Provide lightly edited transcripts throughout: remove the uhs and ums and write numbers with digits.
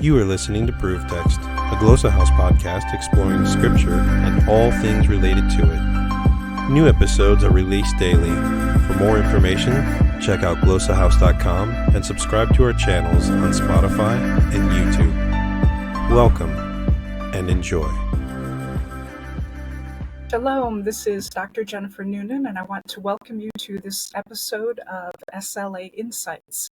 You are listening to Proof Text, a Glossa House podcast exploring Scripture and all things related to it. New episodes are released daily. For more information, check out glossahouse.com and subscribe to our channels on Spotify and YouTube. Welcome and enjoy. Shalom, this is Dr. Jennifer Noonan, and I want to welcome you to this episode of SLA Insights.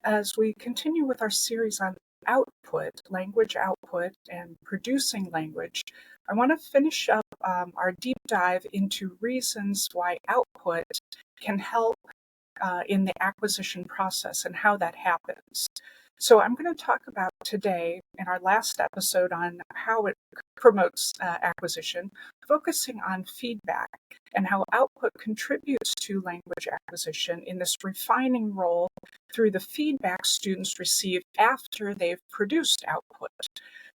As we continue with our series on output, language output, and producing language, I want to finish up our deep dive into reasons why output can help in the acquisition process and how that happens. So I'm going to talk about today, in our last episode, on how it promotes acquisition, focusing on feedback and how output contributes to language acquisition in this refining role through the feedback students receive after they've produced output.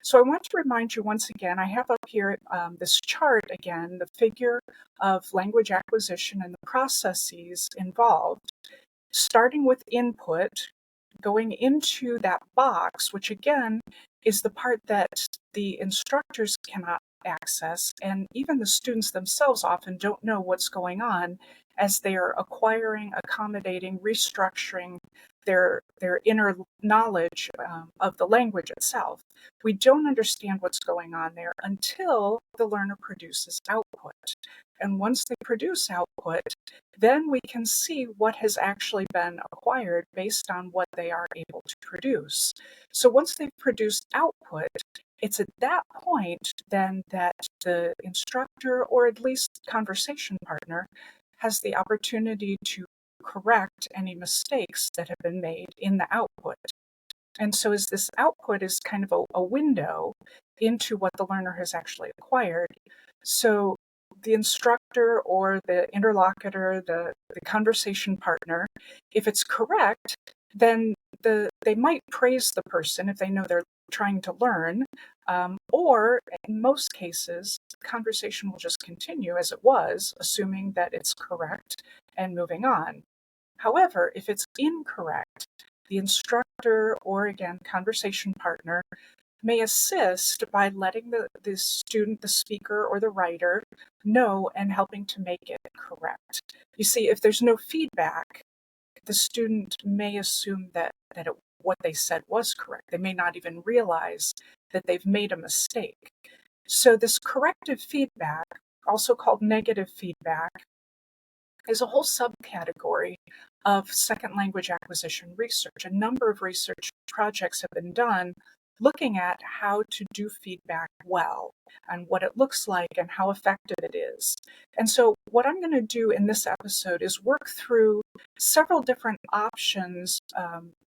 So I want to remind you once again, I have up here this chart again, the figure of language acquisition and the processes involved, starting with input, going into that box, which again is the part that the instructors cannot access, and even the students themselves often don't know what's going on as they are acquiring, accommodating, restructuring their inner knowledge of the language itself. We don't understand what's going on there until the learner produces output. And once they produce output, then we can see what has actually been acquired based on what they are able to produce. So once they've produced output, it's at that point then that the instructor, or at least conversation partner, has the opportunity to correct any mistakes that have been made in the output. And so as this output is kind of a window into what the learner has actually acquired. So the instructor or the interlocutor, the conversation partner, if it's correct, then they might praise the person if they know they're trying to learn, or in most cases, the conversation will just continue as it was, assuming that it's correct and moving on. However, if it's incorrect, the instructor or, again, conversation partner may assist by letting the student, the speaker, or the writer know and helping to make it correct. You see, if there's no feedback, the student may assume that what they said was correct. They may not even realize that they've made a mistake. So this corrective feedback, also called negative feedback, is a whole subcategory of second language acquisition research. A number of research projects have been done looking at how to do feedback well and what it looks like and how effective it is. And so what I'm going to do in this episode is work through several different options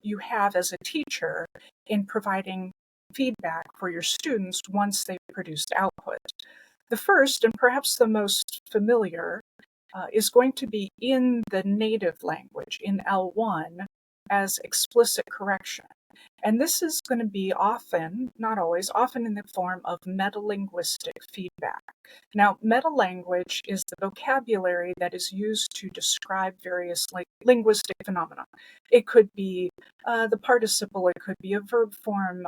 you have as a teacher in providing feedback for your students once they've produced output. The first, and perhaps the most familiar, is going to be in the native language, in L1, as explicit correction. And this is going to be often, not always, often in the form of metalinguistic feedback. Now, metalanguage is the vocabulary that is used to describe various linguistic phenomena. It could be the participle, it could be a verb form,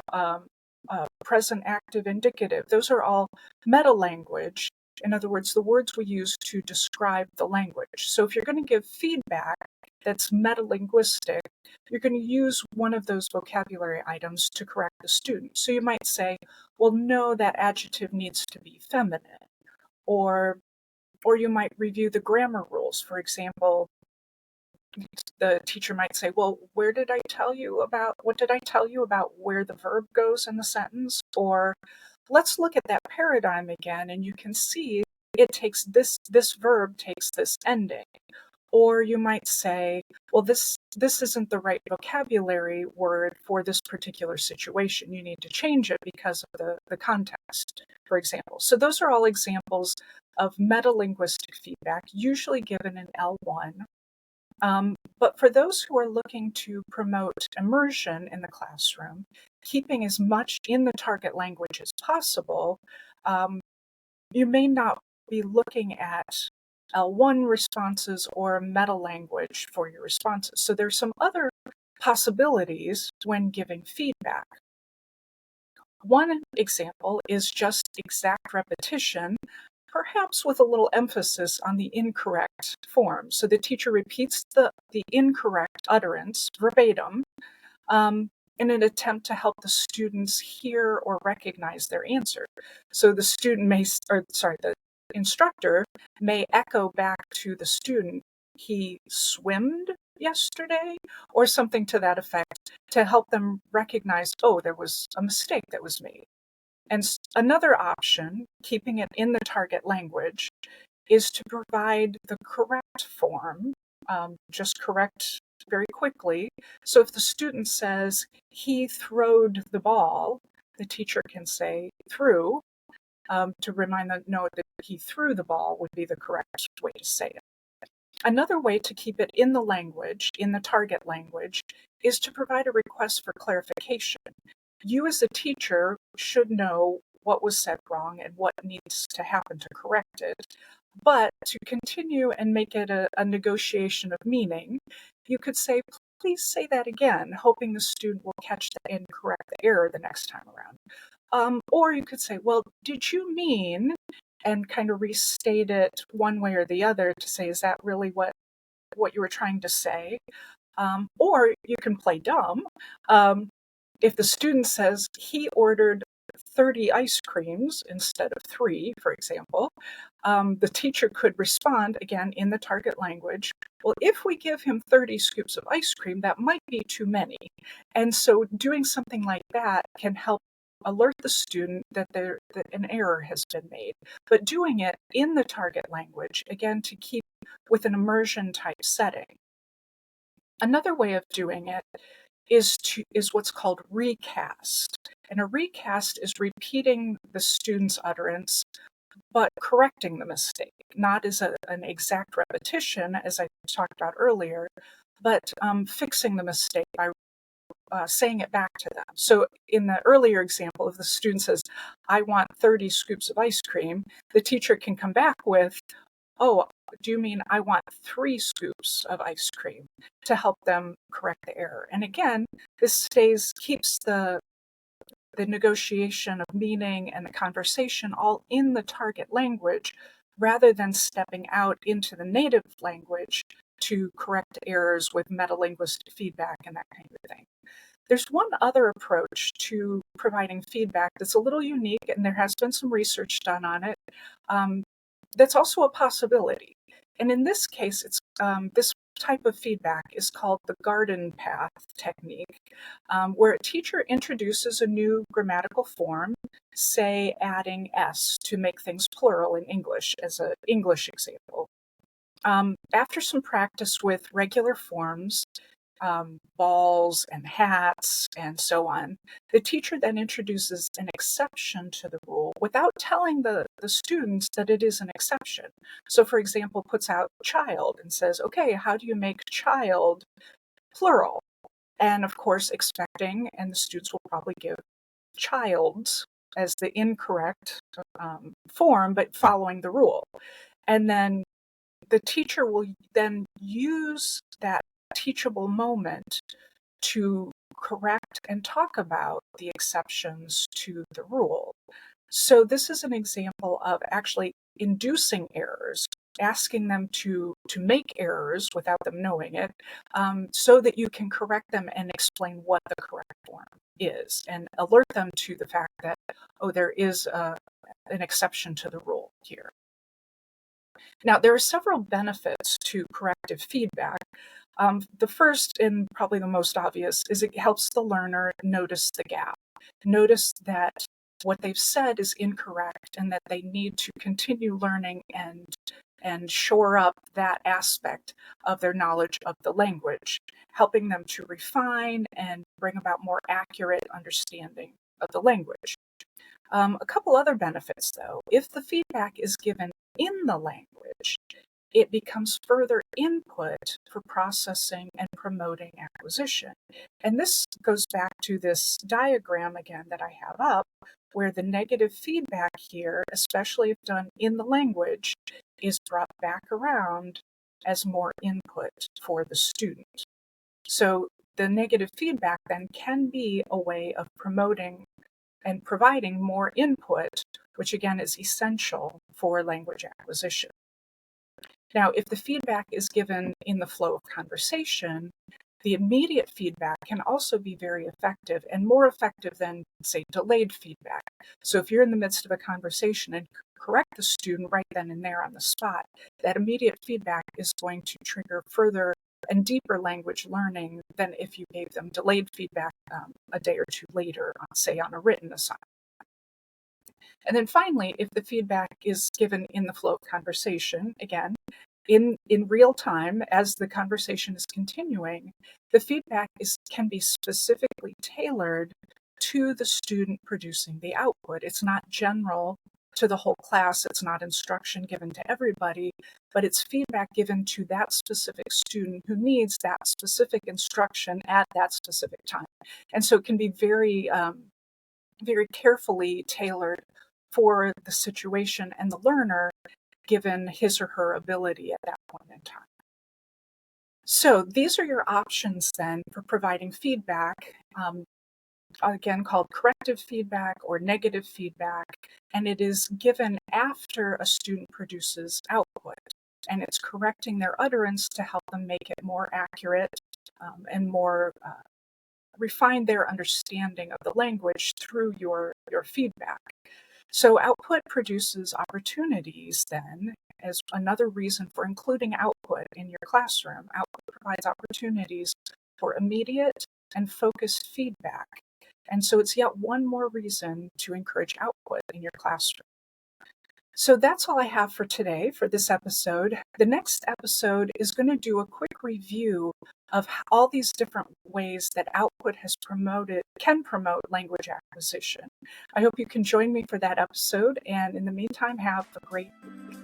present active indicative. Those are all metalanguage. In other words, the words we use to describe the language. So if you're going to give feedback that's metalinguistic, you're going to use one of those vocabulary items to correct the student. So you might say, well, no, that adjective needs to be feminine. Or you might review the grammar rules. For example, the teacher might say, well, what did I tell you about where the verb goes in the sentence? Or let's look at that paradigm again, and you can see it takes this verb takes this ending. Or you might say, well, this isn't the right vocabulary word for this particular situation. You need to change it because of the context, for example. So those are all examples of metalinguistic feedback, usually given in L1. But for those who are looking to promote immersion in the classroom, keeping as much in the target language as possible, you may not be looking at L1 responses or meta-language for your responses. So there's some other possibilities when giving feedback. One example is just exact repetition, perhaps with a little emphasis on the incorrect form. So the teacher repeats the incorrect utterance verbatim, in an attempt to help the students hear or recognize their answer. So the the instructor may echo back to the student, "He swimmed yesterday," or something to that effect, to help them recognize, oh, there was a mistake that was made. And another option, keeping it in the target language, is to provide the correct form, just correct very quickly. So if the student says, "He throwed the ball," the teacher can say "threw," to remind them, no, that "he threw the ball" would be the correct way to say it. Another way to keep it in the language, in the target language, is to provide a request for clarification. You as a teacher should know what was said wrong and what needs to happen to correct it. But to continue and make it a negotiation of meaning, you could say, "Please say that again," hoping the student will catch that and correct the error the next time around. Or you could say, "Well, did you mean," and kind of restate it one way or the other to say, "Is that really what you were trying to say?" Or you can play dumb. If the student says he ordered 30 ice creams instead of 3, for example, the teacher could respond, again, in the target language, "Well, if we give him 30 scoops of ice cream, that might be too many." And so doing something like that can help alert the student that an error has been made. But doing it in the target language, again, to keep with an immersion type setting. Another way of doing it is what's called recast. And a recast is repeating the student's utterance, but correcting the mistake, not as an exact repetition, as I talked about earlier, but fixing the mistake by saying it back to them. So in the earlier example, if the student says, "I want 30 scoops of ice cream," the teacher can come back with, "Oh, do you mean I want 3 scoops of ice cream," to help them correct the error. And again, this keeps the negotiation of meaning and the conversation all in the target language, rather than stepping out into the native language to correct errors with metalinguistic feedback and that kind of thing. There's one other approach to providing feedback that's a little unique, and there has been some research done on it. That's also a possibility. And in this case, it's this type of feedback is called the garden path technique, where a teacher introduces a new grammatical form, say adding S to make things plural in English, as an English example. After some practice with regular forms, balls and hats and so on, the teacher then introduces an exception to the rule without telling the students that it is an exception. So, for example, puts out child and says, "Okay, how do you make child plural?" And of course, expecting, and the students will probably give child as the incorrect form, but following the rule. And then the teacher will then use that teachable moment to correct and talk about the exceptions to the rule. So this is an example of actually inducing errors, asking them to make errors without them knowing it, so that you can correct them and explain what the correct form is, and alert them to the fact that, oh, there is an exception to the rule here. Now, there are several benefits to corrective feedback. The first, and probably the most obvious, is it helps the learner notice the gap. Notice that what they've said is incorrect and that they need to continue learning and shore up that aspect of their knowledge of the language, helping them to refine and bring about more accurate understanding of the language. A couple other benefits, though. If the feedback is given in the language, it becomes further input for processing and promoting acquisition. And this goes back to this diagram again that I have up, where the negative feedback here, especially if done in the language, is brought back around as more input for the student. So the negative feedback then can be a way of promoting and providing more input, which again is essential for language acquisition. Now, if the feedback is given in the flow of conversation, the immediate feedback can also be very effective and more effective than, say, delayed feedback. So if you're in the midst of a conversation and correct the student right then and there on the spot, that immediate feedback is going to trigger further and deeper language learning than if you gave them delayed feedback a day or two later, say on a written assignment. And then finally, if the feedback is given in the flow of conversation, again, in real time as the conversation is continuing, the feedback can be specifically tailored to the student producing the output. It's not general to the whole class. It's not instruction given to everybody, but it's feedback given to that specific student who needs that specific instruction at that specific time. And so it can be very, very carefully tailored for the situation and the learner, given his or her ability at that point in time. So these are your options then for providing feedback, again called corrective feedback or negative feedback, and it is given after a student produces output, and it's correcting their utterance to help them make it more accurate and more refine their understanding of the language through your feedback. So output produces opportunities then as another reason for including output in your classroom. Output provides opportunities for immediate and focused feedback. And so it's yet one more reason to encourage output in your classroom. So that's all I have for today for this episode. The next episode is going to do a quick review of all these different ways that output can promote language acquisition. I hope you can join me for that episode, and in the meantime, have a great week.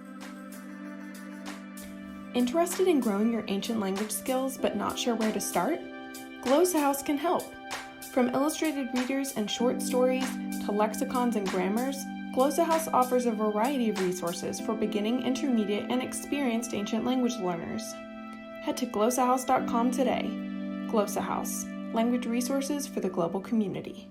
Interested in growing your ancient language skills but not sure where to start? Glossa House can help. From illustrated readers and short stories to lexicons and grammars, Glossa House offers a variety of resources for beginning, intermediate, and experienced ancient language learners. Head to glossahouse.com today. Glossa House, language resources for the global community.